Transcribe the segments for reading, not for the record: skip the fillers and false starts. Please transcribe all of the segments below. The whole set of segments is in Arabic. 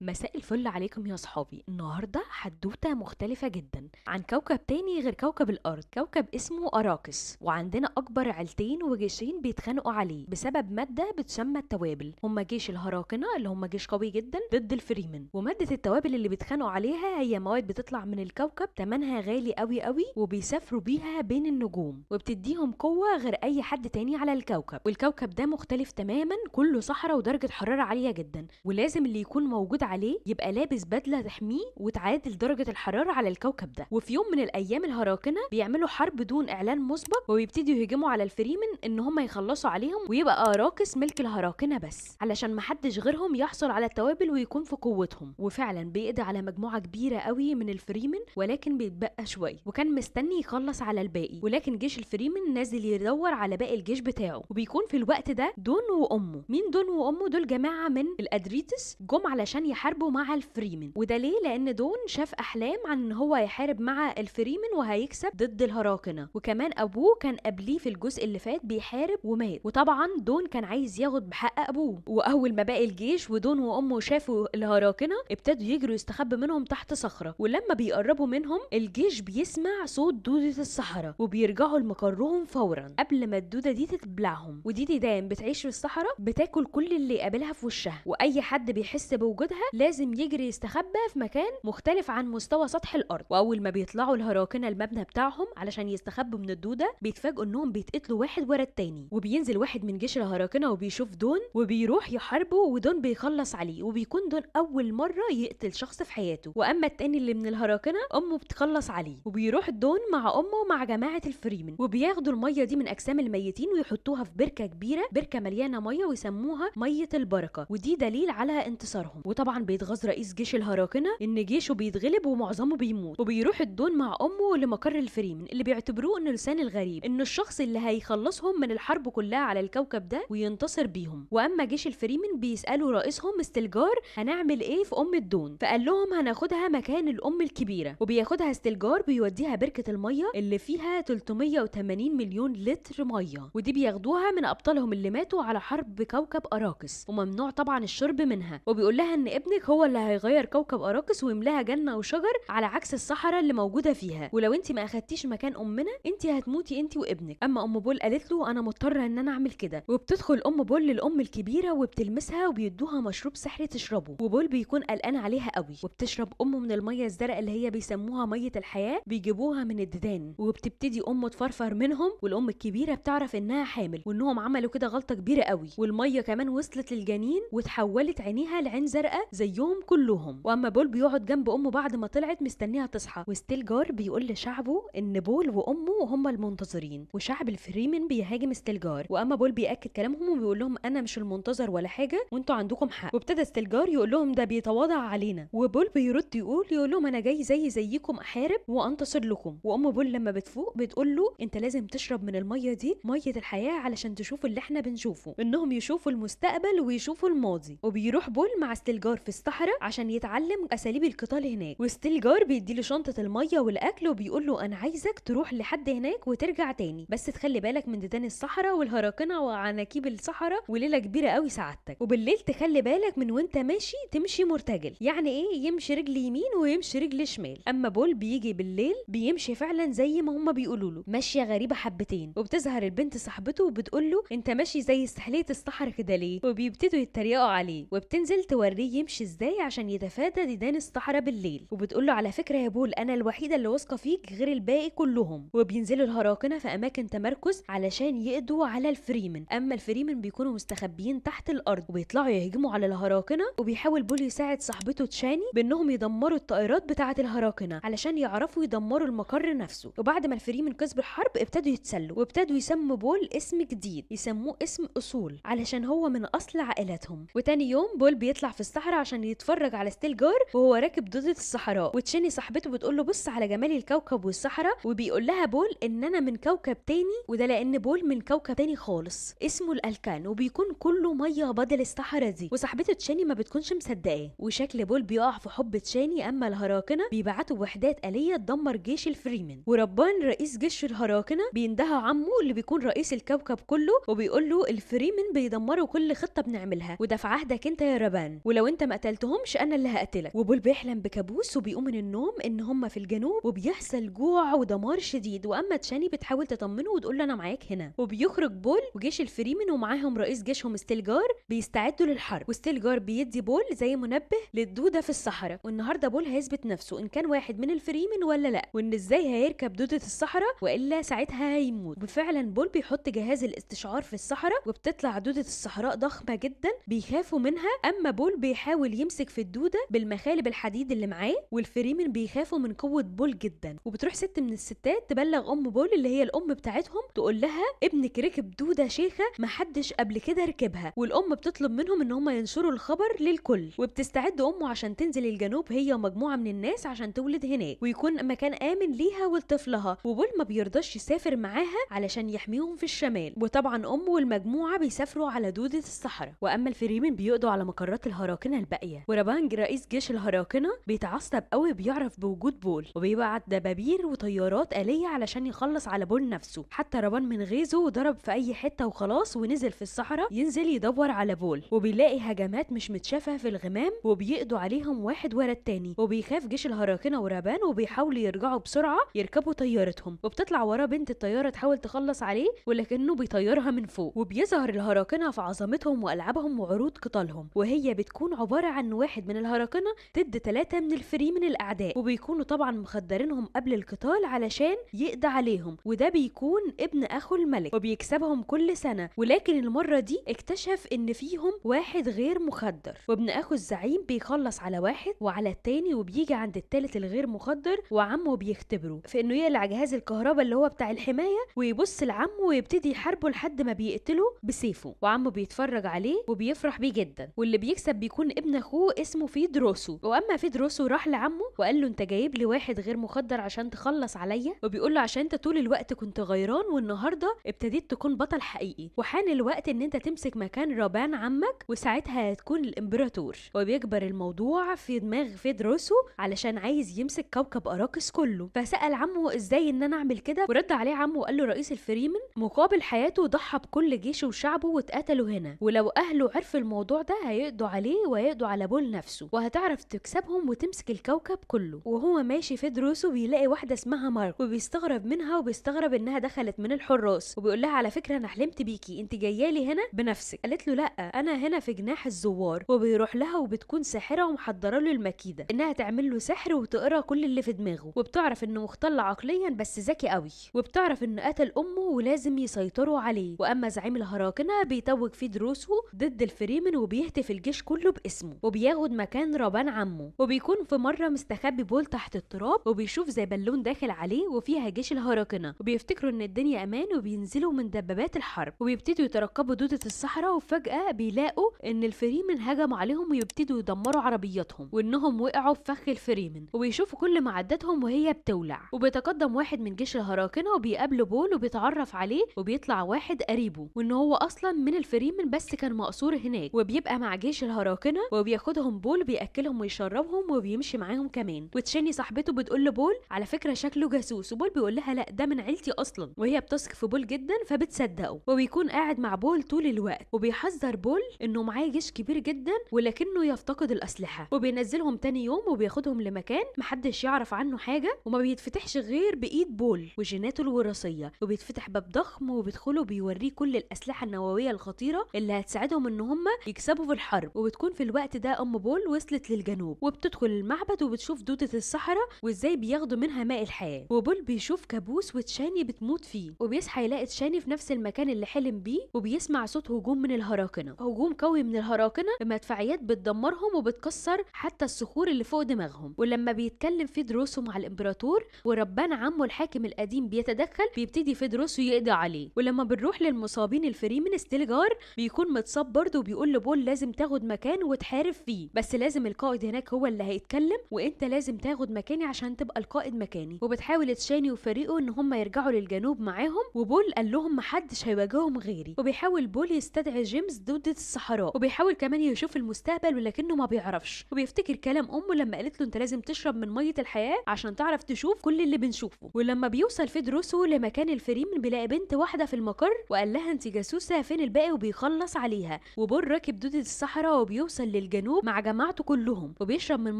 مساء الفل عليكم يا صحابي. النهاردة حدوتة مختلفة جدا عن كوكب تاني غير كوكب الأرض، كوكب اسمه أراكس. وعندنا أكبر عيلتين وجيشين بيتخانقوا عليه بسبب مادة بتسمى التوابل. هما جيش الهراكنة اللي هما جيش قوي جدا ضد الفريمن، ومادة التوابل اللي بيتخانقوا عليها هي مواد بتطلع من الكوكب تمنها غالي قوي قوي، وبيسافروا بيها بين النجوم وبتديهم قوة غير أي حد تاني على الكوكب. والكوكب ده مختلف تماما، كله صحراء ودرجة حرارة عالية جدا، ولازم اللي يكون موجود عليه يبقى لابس بدله تحميه وتعادل درجه الحراره على الكوكب ده. وفي يوم من الايام الهراكنه بيعملوا حرب دون اعلان مسبق، وبيبتدوا يهجموا على الفريمن ان هم يخلصوا عليهم، ويبقى اراكس ملك الهراكنه بس علشان محدش غيرهم يحصل على التوابل ويكون في قوتهم. وفعلا بيقضي على مجموعه كبيره قوي من الفريمن، ولكن بيتبقى شويه، وكان مستني يخلص على الباقي. ولكن جيش الفريمن نازل يدور على باقي الجيش بتاعه، وبيكون في الوقت ده دون وامه. مين دون وامه؟ دول جماعه من الادريتس جم علشان يحاربوا مع الفريمن. وده ليه؟ لان دون شاف احلام عن ان هو يحارب مع الفريمن وهيكسب ضد الهراكنه، وكمان ابوه كان قبليه في الجزء اللي فات بيحارب ومات. وطبعا دون كان عايز ياخد بحق ابوه. واول ما باقي الجيش ودون وامه شافوا الهراكنه ابتدوا يجروا يستخبوا منهم تحت صخره، ولما بيقربوا منهم الجيش بيسمع صوت دوده الصحراء، وبيرجعوا لمقرهم فورا قبل ما الدوده دي تتبلعهم. ودي ديدان بتعيش في الصحراء، بتاكل كل اللي يقابلها في وشها، واي حد بيحس بوجودها لازم يجري يستخبى في مكان مختلف عن مستوى سطح الارض. واول ما بيطلعوا الهراكنه المبنى بتاعهم علشان يستخبوا من الدوده، بيتفاجئوا انهم بيتقتلوا واحد ورا التاني. وبينزل واحد من جيش الهراكنه وبيشوف دون وبيروح يحاربه، ودون بيخلص عليه، وبيكون دون اول مره يقتل شخص في حياته. واما التاني اللي من الهراكنه امه بتخلص عليه، وبيروح دون مع امه ومع جماعه الفريمن، وبياخدوا الميه دي من اجسام الميتين ويحطوها في بركه كبيره، بركه مليانه ميه ويسموها ميه البركه، ودي دليل على انتصارهم. وطبعا بيتغاظ رئيس جيش الهراكنه ان جيشه بيتغلب ومعظمه بيموت، وبيروح الدون مع امه لمقر الفريمن اللي بيعتبروه انه لسان الغريب، انه الشخص اللي هيخلصهم من الحرب كلها على الكوكب ده وينتصر بيهم. واما جيش الفريمن بيسالوا رئيسهم استلجار هنعمل ايه في ام الدون، فقال لهم هناخدها مكان الام الكبيره. وبياخدها استلجار بيوديها بركه الميه اللي فيها 380 مليون لتر ميه، ودي بياخدوها من ابطالهم اللي ماتوا على حرب كوكب اراكس، وممنوع طبعا الشرب منها. وبيقول لها ان ابنك هو اللي هيغير كوكب اراكس ويملاها جنه وشجر على عكس الصحراء اللي موجوده فيها، ولو انت ما اخدتيش مكان امنا انت هتموتي انت وابنك. اما ام بول قالت له انا مضطره ان انا اعمل كده. وبتدخل ام بول للام الكبيره وبتلمسها وبيدوها مشروب سحري تشربه، وبول بيكون قلقان عليها قوي، وبتشرب امه من الميه الزرقاء اللي هي بيسموها ميه الحياه، بيجيبوها من الديدان، وبتبتدي امه تفرفر منهم. والام الكبيره بتعرف انها حامل وانهم عملوا كده غلطه كبيره قوي، والميه كمان وصلت للجنين وتحولت عينيها لعين زرقاء زيهم كلهم. واما بول بيقعد جنب امه بعد ما طلعت مستنيها تصحى، وستيلجار بيقول لشعبه ان بول وامه هم المنتظرين، وشعب الفريمن بيهاجم ستيلجار. واما بول بياكد كلامهم وبيقول لهم انا مش المنتظر ولا حاجه وانتوا عندكم حق. وابتدى ستيلجار يقول لهم ده بيتواضع علينا، وبول بيرد يقول لهم انا جاي زيكم احارب وانتصر لكم. وام بول لما بتفوق بتقول له انت لازم تشرب من الميه دي، ميه الحياه، علشان تشوف اللي احنا بنشوفه، انهم يشوفوا المستقبل ويشوفوا الماضي. وبيروح بول مع ستيلجار في الصحراء عشان يتعلم اساليب القتال هناك، وستيلجار بيديله شنطه الميه والاكل وبيقول له انا عايزك تروح لحد هناك وترجع تاني، بس تخلي بالك من ديدان الصحراء والهراكنه وعناكيب الصحراء وليله كبيره قوي سعادتك. وبالليل تخلي بالك من وانت ماشي تمشي مرتجل، يعني ايه؟ يمشي رجل يمين ويمشي رجل شمال. اما بول بيجي بالليل بيمشي فعلا زي ما هما بيقولوا له، ماشيه غريبه حبتين. وبتظهر البنت صاحبته وبتقول له انت ماشي زي سحليه الصحراء كده ليه؟ وبيبتدوا يتريقوا عليه، وبتنزل توريه يمشي ازاي عشان يتفادى ديدان الصحراء بالليل. وبتقول له على فكره يا بول انا الوحيده اللي واثقه فيك غير الباقي كلهم. وبينزلوا الهراكنه في اماكن تمركز علشان يقضوا على الفريمن. اما الفريمن بيكونوا مستخبيين تحت الارض وبيطلعوا يهجموا على الهراكنه. وبيحاول بول يساعد صاحبته تشاني بانهم يدمروا الطائرات بتاعه الهراكنه علشان يعرفوا يدمروا المقر نفسه. وبعد ما الفريمن كسبوا الحرب ابتدوا يتسلوا، وابتدوا يسموا بول اسم جديد يسموه اسم اصول علشان هو من اصل عائلتهم. وتاني يوم بول بيطلع في الصحراء عشان يتفرج على ستيلجار وهو راكب ضدة الصحراء. وتشيني صاحبته بتقول له بص على جمال الكوكب والصحراء، وبيقول لها بول ان انا من كوكب تاني، وده لان بول من كوكب تاني خالص اسمه الالكان وبيكون كله ميه بدل الصحراء دي. وصاحبته تشاني ما بتكونش مصدقاه، وشكل بول بيقع في حب تشاني. اما الهراكنه بيبعتوا وحدات آلية تدمر جيش الفريمن، وربان رئيس جيش الهراكنه بيندهى عمه اللي بيكون رئيس الكوكب كله وبيقول له الفريمن بيدمروا كل خطه بنعملها، وده في عهدك انت يا ربان، ولو انت ما قتلتهمش انا اللي هقتلك. وبول بيحلم بكابوس وبيقوم من النوم ان هم في الجنوب وبيحصل جوع ودمار شديد، واما تشاني بتحاول تطمنه وتقول له انا معاك هنا. وبيخرج بول وجيش الفريمن ومعاهم رئيس جيشهم ستيلجار بيستعدوا للحرب، وستيلجار بيدي بول زي منبه للدوده في الصحراء، والنهارده بول هيثبت نفسه ان كان واحد من الفريمن ولا لا، وان ازاي هيركب دوده الصحراء والا ساعتها هيموت. وفعلا بول بيحط جهاز الاستشعار في الصحراء وبتطلع دوده الصحراء ضخمه جدا بيخافوا منها، اما بول بيحاول يمسك في الدوده بالمخالب الحديد اللي معاه، والفريمن بيخافوا من قوه بول جدا. وبتروح ست من الستات تبلغ ام بول اللي هي الام بتاعتهم تقول لها ابنك ركب دوده شيخه محدش قبل كده ركبها، والام بتطلب منهم ان هم ينشروا الخبر للكل. وبتستعد امه عشان تنزل الجنوب هي ومجموعه من الناس عشان تولد هناك ويكون مكان امن ليها ولطفلها، وبول ما بيرضاش يسافر معاها علشان يحميهم في الشمال. وطبعا امه والمجموعه بيسافروا على دوده الصحراء، واما الفريمن بيقضوا على مقرات الهراكنه الباقيه. ورابانج رئيس جيش الهراكنه بيتعصب قوي بيعرف بوجود بول وبيبعت دبابير وطيارات آلية علشان يخلص على بول نفسه. حتى رابان من غيظه وضرب في اي حته وخلاص ونزل في الصحراء ينزل يدور على بول، وبيلاقي هجمات مش متشافه في الغمام وبيقضوا عليهم واحد ورا التاني. وبيخاف جيش الهراكنه ورابان وبيحاولوا يرجعوا بسرعه يركبوا طيارتهم، وبتطلع ورا بنت الطياره تحاول تخلص عليه ولكنه بيطيرها من فوق. وبيظهر الهراكنه في عظمتهم والعابهم وعروض قتالهم، وهي بتكون عباره عن واحد من الهراكنه ضد 3 من الفريمن الاعداء، وبيكونوا طبعا مخدرينهم قبل القتال علشان يقضي عليهم، وده بيكون ابن اخو الملك وبيكسبهم كل سنه. ولكن المره دي اكتشف ان فيهم واحد غير مخدر، وابن اخو الزعيم بيخلص على واحد وعلى التاني وبيجي عند التالت الغير مخدر، وعمه بيختبره في انه يقلع جهاز الكهرباء اللي هو بتاع الحمايه ويبص لعمه ويبتدي يحاربه لحد ما بيقتله بسيفه، وعمه بيتفرج عليه وبيفرح بيه جدا. واللي بيكسب بيكون ابن اخوه اسمه فيدروسو. واما فيدروسو راح لعمه وقال له انت جايب لي واحد غير مخدر عشان تخلص عليا، وبيقول له عشان انت طول الوقت كنت غيران والنهارده ابتديت تكون بطل حقيقي، وحان الوقت ان انت تمسك مكان رابان عمك وساعتها هتكون الامبراطور. وبيكبر الموضوع في دماغ فيدروسو علشان عايز يمسك كوكب اراكس كله، فسأل عمه ازاي ان انا اعمل كده، ورد عليه عمه وقال له رئيس الفريمن مقابل حياته ضحى بكل جيشه وشعبه واتقتلوا هنا، ولو اهله عرفوا الموضوع ده هيقضوا عليه وهيقضوا على بول نفسه وهتعرف تكسبهم وتمسك الكوكب كله. وهو ماشي فيدروسو بيلاقي واحده اسمها مارك وبيستغرب منها وبيستغرب انها دخلت من الحراس، وبيقول لها على فكره انا حلمت بيكي، انت جايه لي هنا بنفسك. قالت له لا انا هنا في جناح الزوار. وبيروح لها وبتكون ساحره ومحضره له المكيده انها تعمل له سحر وتقرا كل اللي في دماغه، وبتعرف انه مختل عقليا بس ذكي قوي، وبتعرف انه قتل امه ولازم يسيطروا عليه. واما زعيم الهراكنه بيتوج فيدروسو ضد الفريمن وبيهتف الجيش كله باسمه وبياخد مكان رابان عمه. وبيكون في مره مستخبي بول تحت التراب وبيشوف زي بالون داخل عليه وفيها جيش الهراكنه، وبيفتكروا ان الدنيا امان وبينزلوا من دبابات الحرب وبيبتدوا يترقبوا دوده الصحراء، وفجاه بيلاقوا ان الفريمن هجموا عليهم ويبتدوا يدمروا عربياتهم وانهم وقعوا في فخ الفريمن، وبيشوفوا كل معداتهم وهي بتولع. وبيتقدم واحد من جيش الهراكنه وبيقابله بول وبيتعرف عليه وبيطلع واحد قريبه وان هو اصلا من الفريمن بس كان مقصور هناك، وبيبقى مع جيش الهراكنه وبياخدهم بول بياكلهم ويشربهم وبيمشي معاهم كمان. وتشاني صاحبته بتقول لبول على فكره شكله جاسوس، وبول بيقول لها لا ده من عيلتي اصلا، وهي بتثق في بول جدا فبتصدقه. وبيكون قاعد مع بول طول الوقت وبيحذر بول انه معاه جيش كبير جدا ولكنه يفتقد الاسلحه، وبينزلهم تاني يوم وبياخدهم لمكان محدش يعرف عنه حاجه وما بيتفتحش غير بايد بول وجيناته الوراثيه، وبيتفتح باب ضخم وبيدخلوا بيوريه كل الاسلحه النوويه الخطيره اللي هتساعدهم ان هم يكسبوا في الحرب. وبتكون في الوقت ده ام بول وصلت للجنوب وبتدخل المعبد وبتشوف دوده الصحراء وازاي بياخدوا منها ماء الحياه، وبول بيشوف كابوس وتشاني بتموت فيه، وبيصحى يلاقي تشاني في نفس المكان اللي حلم بيه، وبيسمع صوت هجوم من الهراكنه، هجوم قوي من الهراكنه بمدفعيات بتدمرهم وبتكسر حتى الصخور اللي فوق دماغهم. ولما بيتكلم فيدروسو مع الامبراطور وربان عمه الحاكم القديم بيتدخل بيبتدي فيدروسو يقضي عليه. ولما بنروح للمصابين الفريمن ستيلجار بيكون متصاب برضه وبيقول لبول لازم تاخد مكان وتحارب فيه، بس لازم القائد هناك هو اللي هيتكلم وانت لازم تاخد مكاني عشان تبقى القائد مكاني. وبتحاول تشاني وفريقه ان هم يرجعوا للجنوب معاهم، وبول قال لهم محدش هيواجههم غيري. وبيحاول بول يستدعي جيمس دوده الصحراء، وبيحاول كمان يشوف المستقبل ولكنه ما بيعرفش، وبيفتكر كلام امه لما قالت له انت لازم تشرب من ميه الحياه عشان تعرف تشوف كل اللي بنشوفه. ولما بيوصل فيدروسو لمكان الفريمن بيلاقي بنت واحده في المقر وقال لها انت جاسوسه فين الباقي وبيخلص عليها. وبول راكب دوده الصحراء وبيوصل للجنوب مع جماعته كلهم وبيشرب من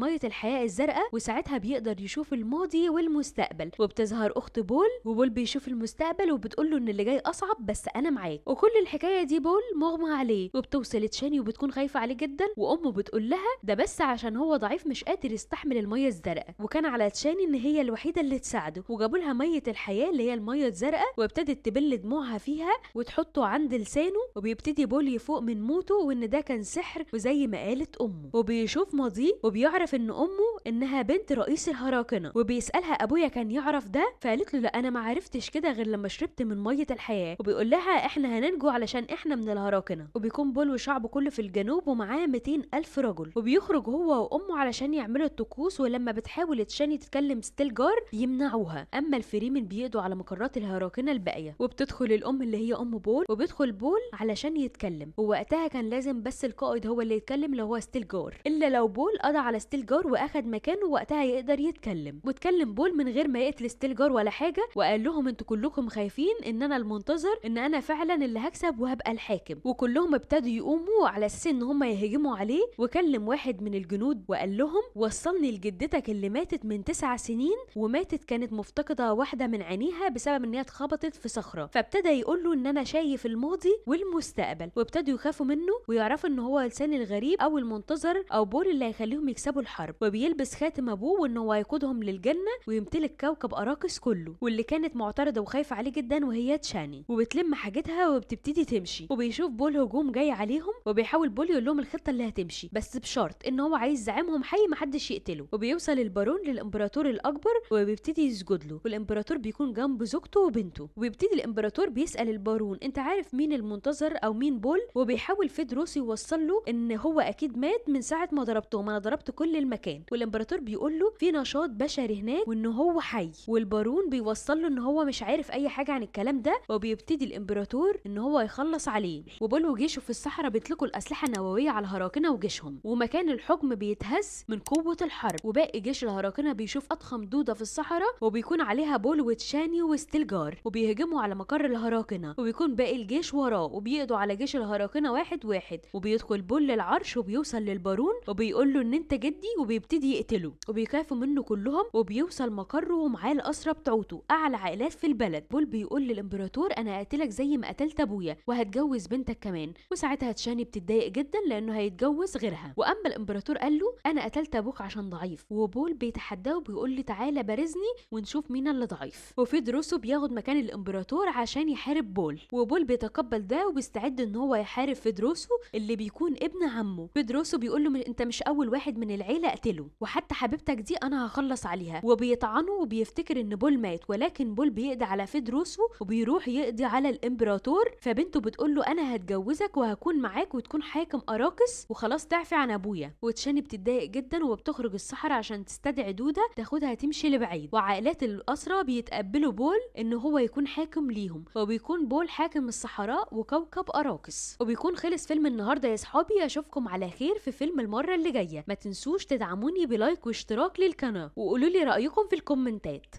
ميه الحياه الزرقاء، وساعتها بيقدر يشوف الماضي والمستقبل. وبتظهر اخت بول، وبول بيشوف المستقبل وبتقول له ان اللي جاي اصعب بس انا معاك. وكل الحكايه دي بول مغمى عليه، وبتوصل تشاني وبتكون خايفه عليه جدا، وامه بتقول لها ده بس عشان هو ضعيف مش قادر يستحمل الميه الزرقاء، وكان على تشاني ان هي الوحيده اللي تساعده. وجابوا لها ميه الحياه اللي هي الميه الزرقاء، وابتدت تبل دموعها فيها وتحطه عند لسانه. وبيبتدي بول يفوق من موته وان ده كان سحر وزي ما قالت امه، وبيشوف ماضيه وبيعرف ان امه انها بنت رئيس الهراكنه. وبيسالها ابويا كان يعرف ده؟ فقالت له لا انا ما عرفتش كده غير لما شربت من ميه الحياه. وبيقول لها احنا هننجو علشان احنا من الهراكنه. وبيكون بول وشعبه كله في الجنوب ومعاه 200 الف رجل، وبيخرج هو وامه علشان يعملوا الطقوس. ولما بتحاول تشاني تتكلم ستيلجار يمنعوها، اما الفريمن بيقضوا على مقرات الهراكنه الباقيه. وبتدخل الام اللي هي ام بول، وبيدخل بول علشان يتكلم. ووقتها كان لازم بس القائد هو اللي يتكلم اللي هو ستيلجار، الا لو بول قضى على ستيلجار واخد مكانه وقتها يقدر يتكلم. واتكلم بول من غير ما يقتل ستيلجار ولا حاجه، وقال لهم انتوا كلكم خايفين ان انا المنتظر، ان انا فعلا اللي هكسب وهبقى الحاكم. وكلهم ابتدوا يقوموا على اساس ان هم يهجموا عليه. وكلم واحد من الجنود وقال لهم وصلني لجدتك اللي ماتت من 9 سنين، وماتت كانت مفتقده واحده من عينيها بسبب ان هي اتخبطت في صخره. فابتدى يقول له ان انا شايف الماضي والمستقبل. وابتدوا يخافوا منه ويعرفوا ان هو لسان الغريب او المنتظر او بول اللي هيخليهم يكسبوا الحرب. وبيلبس خاتم ابوه وان هو هيقودهم للجنه ويمتلك كوكب اراكس كله. واللي كانت معترضه وخايفه عليه جدا وهي تشاني، وبتلم حاجتها وبتبتدي تمشي. وبيشوف بول هجوم جاي عليهم، وبيحاول بول يقول لهم الخطه اللي هتمشي بس بشرط ان هو عايز زعيمهم حي محدش يقتله. وبيوصل البارون للامبراطور الاكبر وبيبتدي يسجد له، والامبراطور بيكون جنب زوجته وبنته. وبيبتدي الامبراطور بيسال البارون انت عارف مين المنتظر او مين بول؟ وبيحاول فيدروس يوصل له ان هو اكيد مات من ساعه ما ضربتهم، انا ضربت كل المكان. والامبراطور بيقول له في نشاط بشري هناك وان هو حي. والبارون بيوصل له ان هو مش عارف اي حاجه عن الكلام ده. وبيبتدي الامبراطور ان هو يخلص عليه. وبول وجيشه في الصحراء بيطلقوا الاسلحه النوويه على الهراكنه وجيشهم، ومكان الحكم بيتهز من قوه الحرب. وباقي جيش الهراكنه بيشوف اضخم دوده في الصحراء وبيكون عليها بول وتشاني وستيلجار، وبيهجموا على مقر الهراكنه. وبيكون باقي الجيش وراه وبيقضوا على جيش الهراكنه واحد واحد. وبيدخل بول للعرش وبيوصل للبارون وبيقول له ان انت جدي، وبيبتدي يقتله. وبيخافوا منه كلهم. وبيوصل مقره ومعاه الاسرى بتوعته اعلى عائلات في البلد. بول بيقول للامبراطور انا هقتلك زي ما قتلت ابويا وهتجوز بنتك كمان. وساعتها تشاني بتتضايق جدا لانه هيتجوز غيرها. واما الامبراطور قال له انا قتلت ابوك عشان ضعيف. وبول بيتحداه وبيقول لي تعالى بارزني ونشوف مين اللي ضعيف. وفيدروسو بياخد مكان الامبراطور عشان يحارب بول. وبول بيتقبل ده وبيستعد ان هو يحارب فيدروسو اللي بيكون ابن عمه. فيدروسو بيقول له انت مش اول واحد من العيله اقتله، وحتى حبيبتك دي انا هخلص عليها. وبيطعنه وبيفتكر ان بول مات، ولكن بول بيقضي على فيدروسو وبيروح يقضي على الامبراطور. فبنته بتقول له انا هتجوزك وهكون معاك وتكون حاكم اراكس وخلاص تعفي عن ابويا. وتشاني بتتضايق جدا وبتخرج الصحراء عشان تستدعي دوده تاخدها تمشي لبعيد. وعائلات الاسرى بيتقبلوا بول ان هو يكون حاكم ليهم، وبيكون بول حاكم الصحراء وكوكب اراكس. وبيكون خلص فيلم النهارده يا صحابي. اشوفكم على خير في فيلم المره اللي جايه. ما تنسوش تدعموني بلايك واشتراك للقناه، وقولوا لي رايكم في الكومنتات.